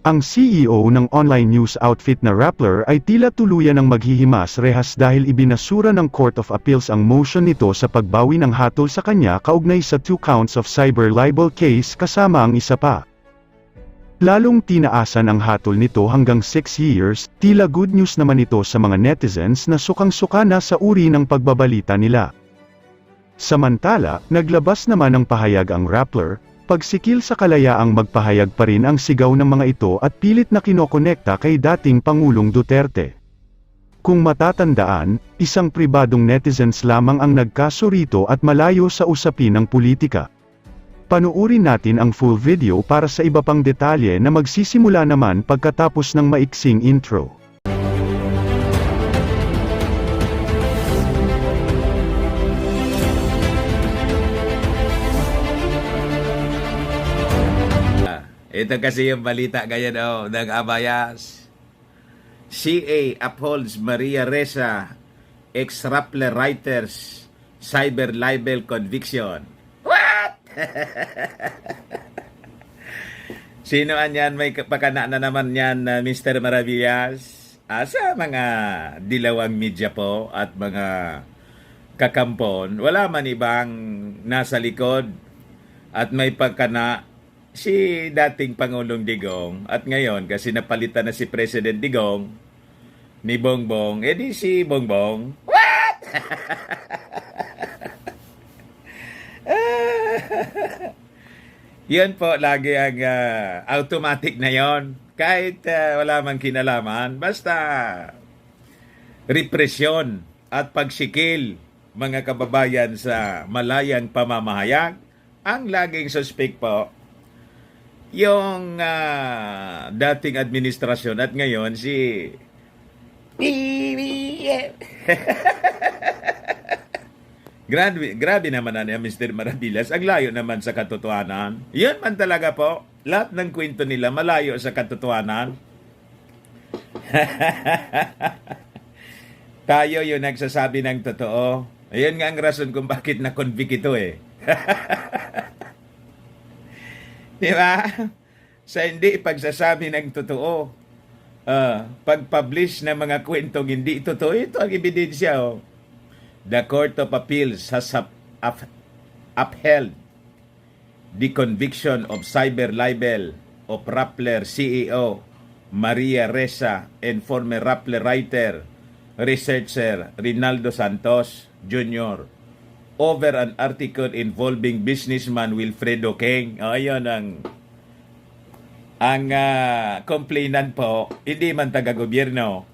Ang CEO ng online news outfit na Rappler ay tila tuluyan ng maghihimas rehas dahil ibinasura ng Court of Appeals ang motion nito sa pagbawi ng hatol sa kanya kaugnay sa 2 counts of cyber libel case kasama ang isa pa. Lalong tinaasan ang hatol nito hanggang 6 years, tila good news naman ito sa mga netizens na sukang-suka na sa uri ng pagbabalita nila. Samantala, naglabas naman ng pahayag ang Rappler, pagsikil sa kalayaang magpahayag pa rin ang sigaw ng mga ito at pilit na kinokonekta kay dating Pangulong Duterte. Kung matatandaan, isang pribadong netizens lamang ang nagkaso rito at malayo sa usapin ng politika. Panuurin natin ang full video para sa iba pang detalye na magsisimula naman pagkatapos ng maiksing intro. Ito kasi yung balita ganyan ng Abayas. CA upholds Maria Ressa ex-Rappler writers cyber libel conviction. What? Sino yan? May pakana na naman yan, Mr. Maravillas? Sa mga dilawang media po at mga kakampon, wala man ibang nasa likod at may pagkana si dating Pangulong Digong at ngayon kasi napalitan na si President Digong ni Bongbong, edi si Bongbong. What? Yun po lagi ang automatic na yon. Kahit wala mang kinalaman, basta represyon at pagsikil mga kababayan sa malayang pamamahayag, ang laging suspect po yung dating administrasyon at ngayon si grabe naman na Mr. Maravillas, ang layo naman sa katotohanan. Yun man talaga po, lahat ng kwento nila malayo sa katotohanan. Tayo yung nagsasabi ng totoo. Ayun nga ang rason kung bakit na-convict ito eh. Di ba? Sa hindi pagsasabi ng totoo, pag-publish ng mga kwentong hindi totoo, ito ang ebidensya. Oh. The Court of Appeals has upheld the conviction of cyber libel of Rappler CEO Maria Ressa and former Rappler writer, researcher Rinaldo Santos Jr. over an article involving businessman Wilfredo King. Ayun ang complainant po, hindi man taga-gobyerno.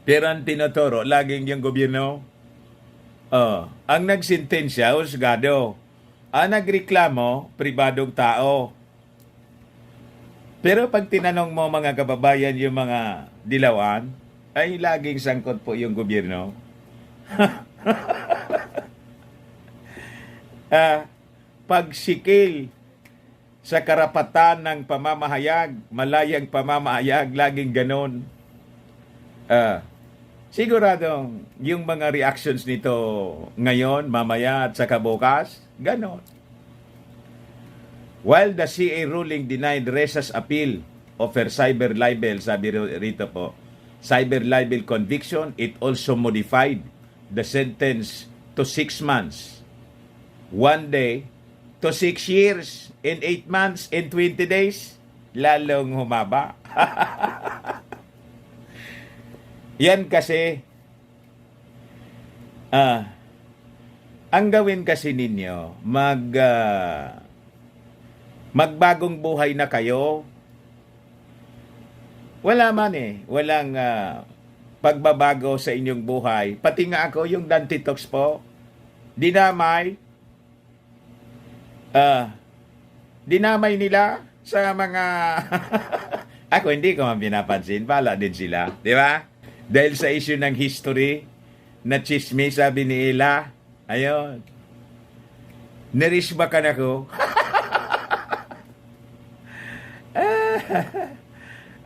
Pero ang tinuturo, laging yung gobyerno. Ang nagsintensya, husgado. Ang nagreklamo, pribadong tao. Pero pag tinanong mo mga kababayan yung mga dilawan, ay laging sangkot po yung gobyerno. Pagsikil sa karapatan ng pamamahayag, malayang pamamahayag, laging ganon. Siguradong yung mga reactions nito ngayon, mamaya at saka bukas, ganon. While the CA ruling denied Ressa's appeal of her cyber libel, sabi rito po, cyber libel conviction, it also modified the sentence to 6 months. 1 day to 6 years in 8 months in 20 days, lalong humaba. Yan kasi, ang gawin kasi ninyo, magbagong buhay na kayo. Wala man walang pagbabago sa inyong buhay. Pati nga ako, yung Dante Talks po, dinamay nila sa mga ako hindi ko man pinapansin, bala din sila, di ba? Dahil sa issue ng history na chismis, sabi ni Ella, ayun, nirisbakan ako.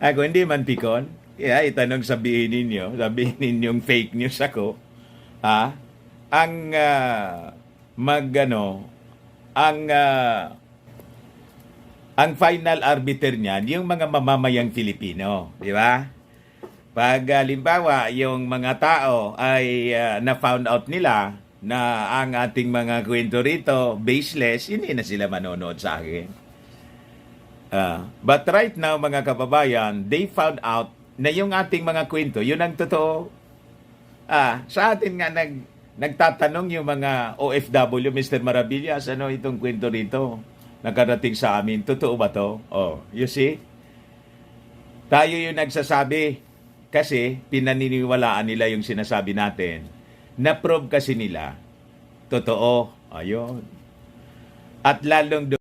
Ako hindi man pikon, kaya itanong sabihin ninyong fake news ako, ang ang final arbiter niyan, yung mga mamamayang Filipino, di ba? Pag halimbawa, yung mga tao ay na-found out nila na ang ating mga kwento rito baseless, hindi na sila manonood sa akin. But right now, mga kababayan, they found out na yung ating mga kwento, yun ang totoo. Sa atin nga nagtatanong yung mga OFW, Mr. Maravillas, ano itong kwento rito? Nakarating sa amin, totoo ba to? Oh, you see? Tayo yung nagsasabi kasi pinaniniwalaan nila yung sinasabi natin. Na-prove kasi nila, totoo. Ayun. At lalong